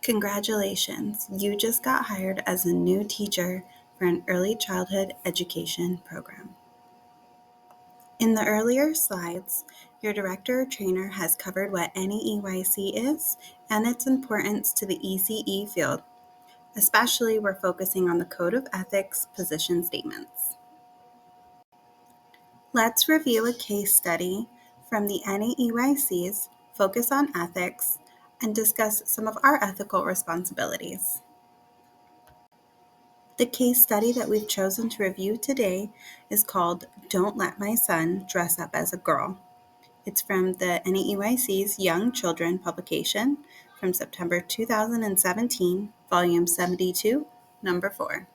Congratulations, you just got hired as a new teacher for an early childhood education program. In the earlier slides, your director or trainer has covered what NAEYC is and its importance to the ECE field. Especially, we're focusing on the Code of Ethics position statements. Let's review a case study from the NAEYC's Focus on Ethics and discuss some of our ethical responsibilities. The case study that we've chosen to review today is called Don't Let My Son Dress Up as a Girl. It's from the NAEYC's Young Children publication from September 2017, volume 72, number 4.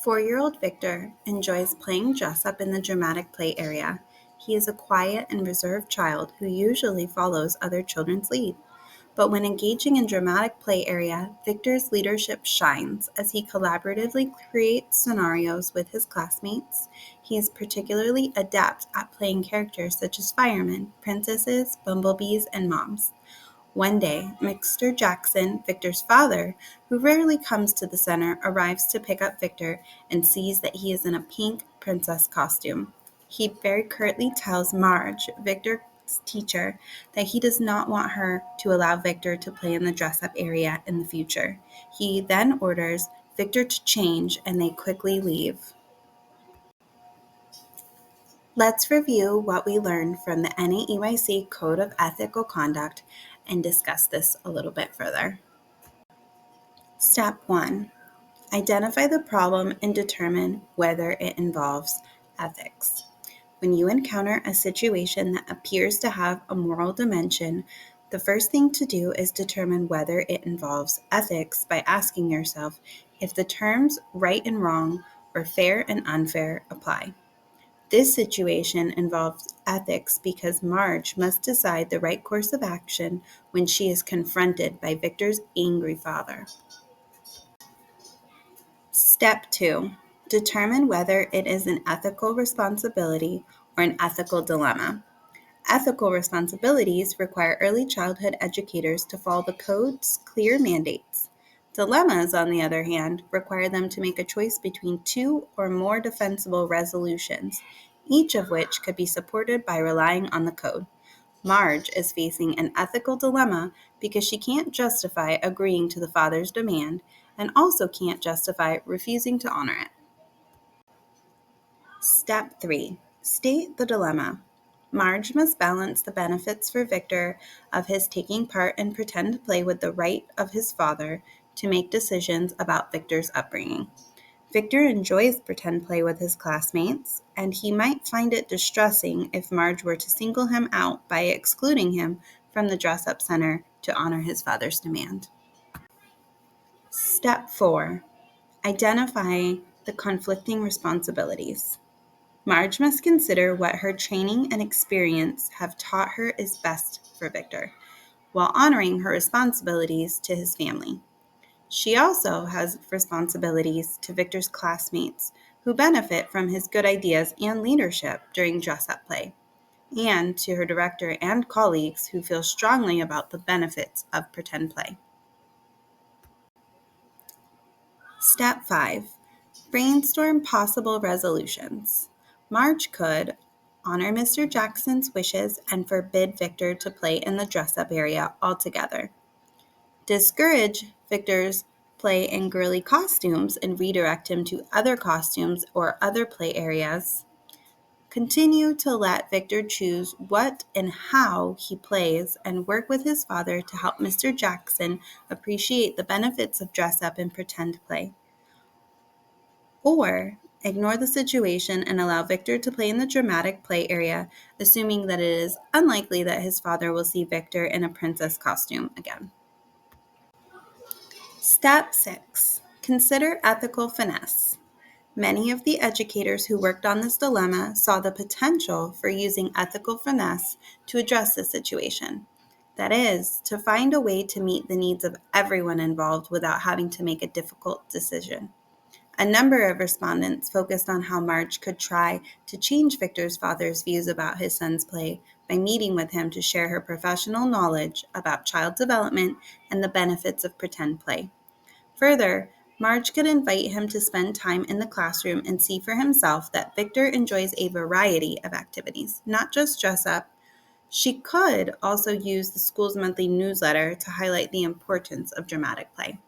4-year-old Victor enjoys playing dress up in the dramatic play area. He is a quiet and reserved child who usually follows other children's lead. But when engaging in dramatic play area, Victor's leadership shines as he collaboratively creates scenarios with his classmates. He is particularly adept at playing characters such as firemen, princesses, bumblebees, and moms. One day, Mr. Jackson, Victor's father, who rarely comes to the center, arrives to pick up Victor and sees that he is in a pink princess costume. He very curtly tells Marge, Victor's teacher, that he does not want her to allow Victor to play in the dress-up area in the future. He then orders Victor to change, and they quickly leave. Let's review what we learned from the NAEYC Code of Ethical Conduct and discuss this a little bit further. Step 1. Identify the problem and determine whether it involves ethics. When you encounter a situation that appears to have a moral dimension, the first thing to do is determine whether it involves ethics by asking yourself if the terms right and wrong or fair and unfair apply. This situation involves ethics because Marge must decide the right course of action when she is confronted by Victor's angry father. Step 2. Determine whether it is an ethical responsibility or an ethical dilemma. Ethical responsibilities require early childhood educators to follow the code's clear mandates. Dilemmas, on the other hand, require them to make a choice between two or more defensible resolutions, each of which could be supported by relying on the code. Marge is facing an ethical dilemma because she can't justify agreeing to the father's demand and also can't justify refusing to honor it. Step 3. State the dilemma. Marge must balance the benefits for Victor of his taking part in pretend play with the right of his father to make decisions about Victor's upbringing. Victor enjoys pretend play with his classmates, and he might find it distressing if Marge were to single him out by excluding him from the dress-up center to honor his father's demand. Step 4. Identify the conflicting responsibilities. Marge must consider what her training and experience have taught her is best for Victor, while honoring her responsibilities to his family. She also has responsibilities to Victor's classmates, who benefit from his good ideas and leadership during dress-up play, and to her director and colleagues who feel strongly about the benefits of pretend play. Step 5. Brainstorm possible resolutions. Marge could honor Mr. Jackson's wishes and forbid Victor to play in the dress-up area altogether. Discourage Victor's play in girly costumes and redirect him to other costumes or other play areas. Continue to let Victor choose what and how he plays and work with his father to help Mr. Jackson appreciate the benefits of dress-up and pretend play. Or ignore the situation and allow Victor to play in the dramatic play area, assuming that it is unlikely that his father will see Victor in a princess costume again. Step 6. Consider ethical finesse. Many of the educators who worked on this dilemma saw the potential for using ethical finesse to address the situation. That is, to find a way to meet the needs of everyone involved without having to make a difficult decision. A number of respondents focused on how Marge could try to change Victor's father's views about his son's play by meeting with him to share her professional knowledge about child development and the benefits of pretend play. Further, Marge could invite him to spend time in the classroom and see for himself that Victor enjoys a variety of activities, not just dress up. She could also use the school's monthly newsletter to highlight the importance of dramatic play.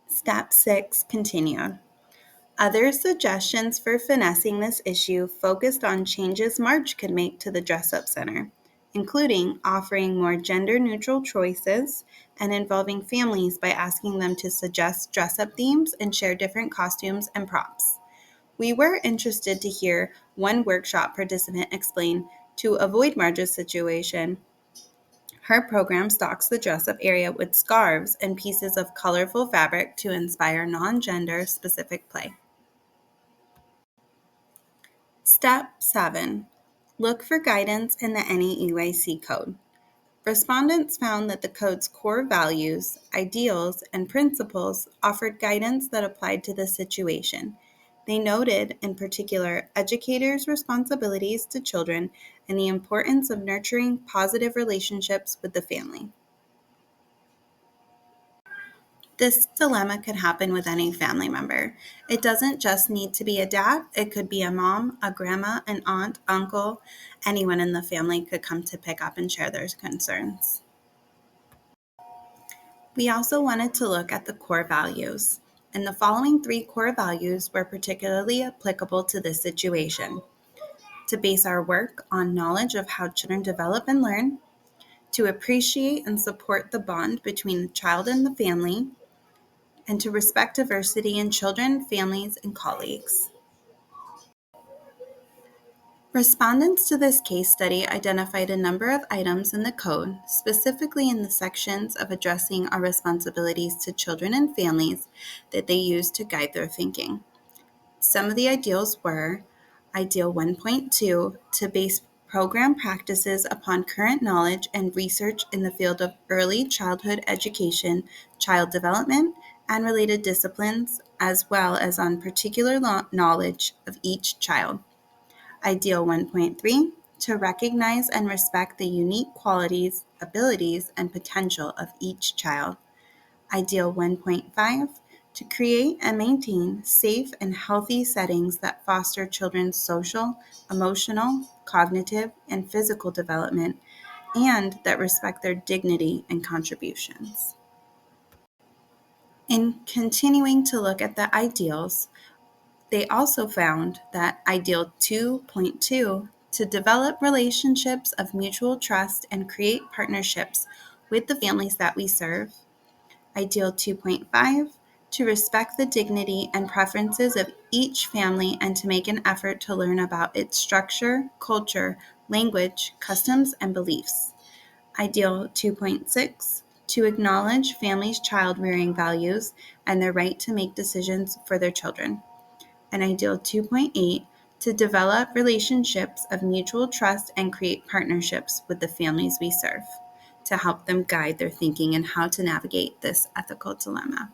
Step 6 continued. Other suggestions for finessing this issue focused on changes Marge could make to the dress-up center, including offering more gender-neutral choices and involving families by asking them to suggest dress-up themes and share different costumes and props. We were interested to hear one workshop participant explain, to avoid Marge's situation, her program stocks the dress-up area with scarves and pieces of colorful fabric to inspire non-gender specific play. Step 7. Look for guidance in the NAEYC code. Respondents found that the code's core values, ideals, and principles offered guidance that applied to the situation. They noted, in particular, educators' responsibilities to children and the importance of nurturing positive relationships with the family. This dilemma could happen with any family member. It doesn't just need to be a dad. It could be a mom, a grandma, an aunt, uncle. Anyone in the family could come to pick up and share their concerns. We also wanted to look at the core values, and the following 3 core values were particularly applicable to this situation: to base our work on knowledge of how children develop and learn, to appreciate and support the bond between the child and the family, and to respect diversity in children, families, and colleagues. Respondents to this case study identified a number of items in the code, specifically in the sections of addressing our responsibilities to children and families, that they used to guide their thinking. Some of the ideals were: Ideal 1.2, to base program practices upon current knowledge and research in the field of early childhood education, child development, and related disciplines, as well as on particular knowledge of each child. Ideal 1.3, to recognize and respect the unique qualities, abilities, and potential of each child. Ideal 1.5, to create and maintain safe and healthy settings that foster children's social, emotional, cognitive, and physical development, and that respect their dignity and contributions. In continuing to look at the ideals, they also found that Ideal 2.2, to develop relationships of mutual trust and create partnerships with the families that we serve. Ideal 2.5, to respect the dignity and preferences of each family and to make an effort to learn about its structure, culture, language, customs, and beliefs. Ideal 2.6, to acknowledge families' child-rearing values and their right to make decisions for their children. And Ideal 2.8, to develop relationships of mutual trust and create partnerships with the families we serve, to help them guide their thinking and how to navigate this ethical dilemma.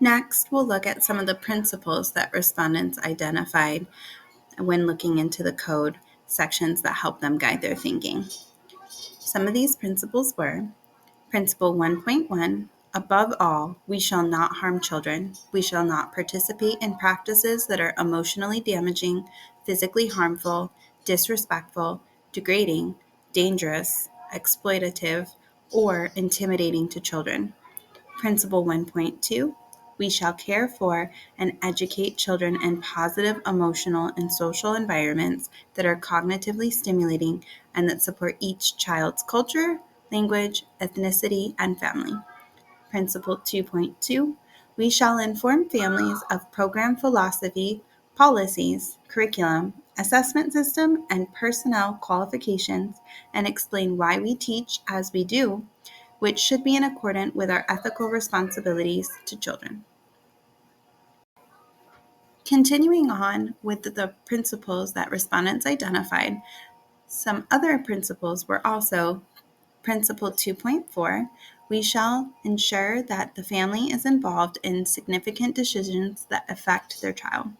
Next, we'll look at some of the principles that respondents identified when looking into the code sections that help them guide their thinking. Some of these principles were: Principle 1.1, above all, we shall not harm children. We shall not participate in practices that are emotionally damaging, physically harmful, disrespectful, degrading, dangerous, exploitative, or intimidating to children. Principle 1.2, we shall care for and educate children in positive emotional and social environments that are cognitively stimulating and that support each child's culture, language, ethnicity, and family. Principle 2.2, we shall inform families of program philosophy, policies, curriculum, assessment system, and personnel qualifications, and explain why we teach as we do, which should be in accordance with our ethical responsibilities to children. Continuing on with the principles that respondents identified, some other principles were also Principle 2.4, we shall ensure that the family is involved in significant decisions that affect their child.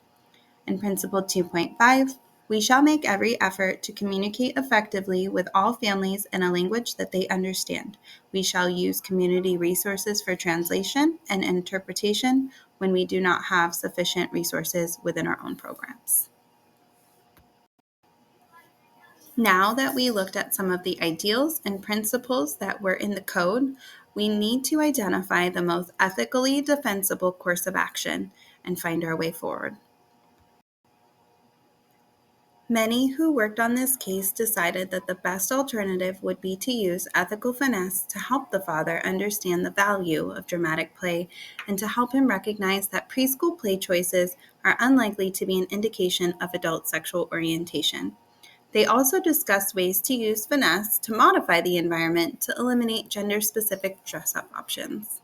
And Principle 2.5, we shall make every effort to communicate effectively with all families in a language that they understand. We shall use community resources for translation and interpretation when we do not have sufficient resources within our own programs. Now that we looked at some of the ideals and principles that were in the code, we need to identify the most ethically defensible course of action and find our way forward. Many who worked on this case decided that the best alternative would be to use ethical finesse to help the father understand the value of dramatic play and to help him recognize that preschool play choices are unlikely to be an indication of adult sexual orientation. They also discussed ways to use finesse to modify the environment to eliminate gender-specific dress-up options.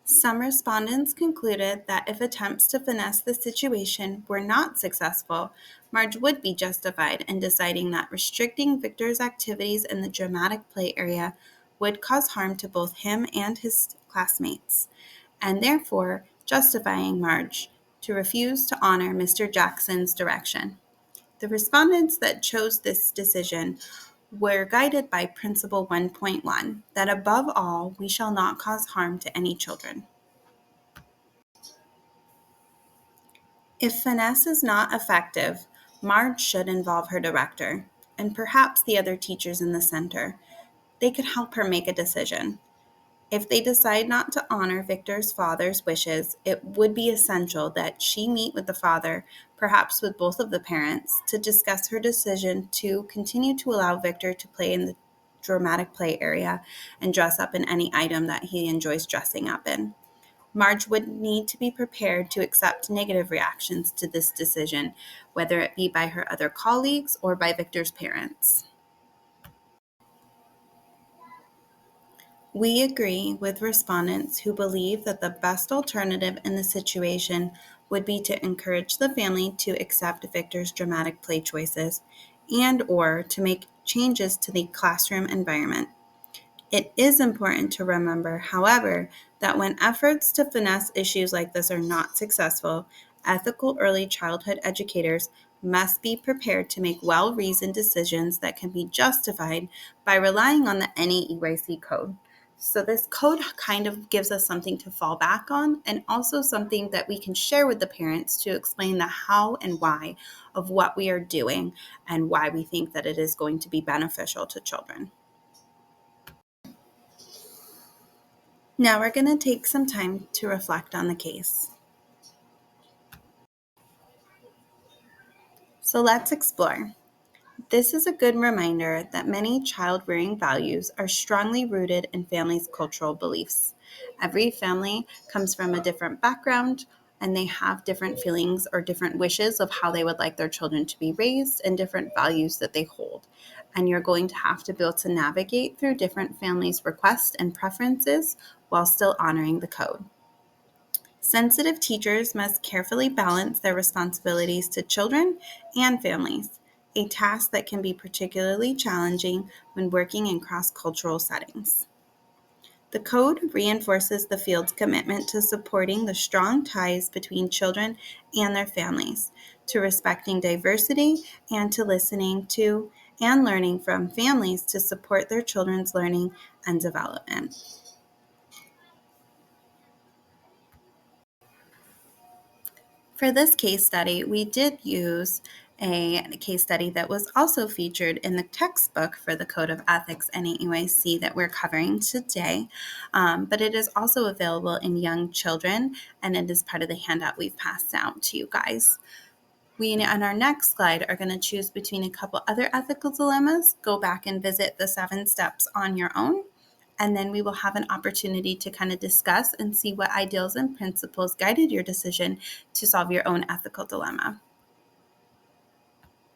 Some respondents concluded that if attempts to finesse the situation were not successful, Marge would be justified in deciding that restricting Victor's activities in the dramatic play area would cause harm to both him and his classmates, and therefore justifying Marge to refuse to honor Mr. Jackson's direction. The respondents that chose this decision were guided by Principle 1.1, that above all, we shall not cause harm to any children. If finesse is not effective, Marge should involve her director, and perhaps the other teachers in the center. They could help her make a decision. If they decide not to honor Victor's father's wishes, it would be essential that she meet with the father, perhaps with both of the parents, to discuss her decision to continue to allow Victor to play in the dramatic play area and dress up in any item that he enjoys dressing up in. Marge would need to be prepared to accept negative reactions to this decision, whether it be by her other colleagues or by Victor's parents. We agree with respondents who believe that the best alternative in the situation would be to encourage the family to accept Victor's dramatic play choices and/or to make changes to the classroom environment. It is important to remember, however, that when efforts to finesse issues like this are not successful, ethical early childhood educators must be prepared to make well-reasoned decisions that can be justified by relying on the NAEYC code. So this code kind of gives us something to fall back on and also something that we can share with the parents to explain the how and why of what we are doing and why we think that it is going to be beneficial to children. Now we're going to take some time to reflect on the case. So let's explore. This is a good reminder that many child-rearing values are strongly rooted in families' cultural beliefs. Every family comes from a different background, and they have different feelings or different wishes of how they would like their children to be raised and different values that they hold. And you're going to have to be able to navigate through different families' requests and preferences while still honoring the code. Sensitive teachers must carefully balance their responsibilities to children and families, a task that can be particularly challenging when working in cross-cultural settings. The code reinforces the field's commitment to supporting the strong ties between children and their families, to respecting diversity, and to listening to and learning from families to support their children's learning and development. For this case study, we did use a case study that was also featured in the textbook for the Code of Ethics NAEYC that we're covering today, but it is also available in young children, and it is part of the handout we've passed out to you guys. We, on our next slide, are going to choose between a couple other ethical dilemmas, go back and visit the 7 steps on your own, and then we will have an opportunity to kind of discuss and see what ideals and principles guided your decision to solve your own ethical dilemma.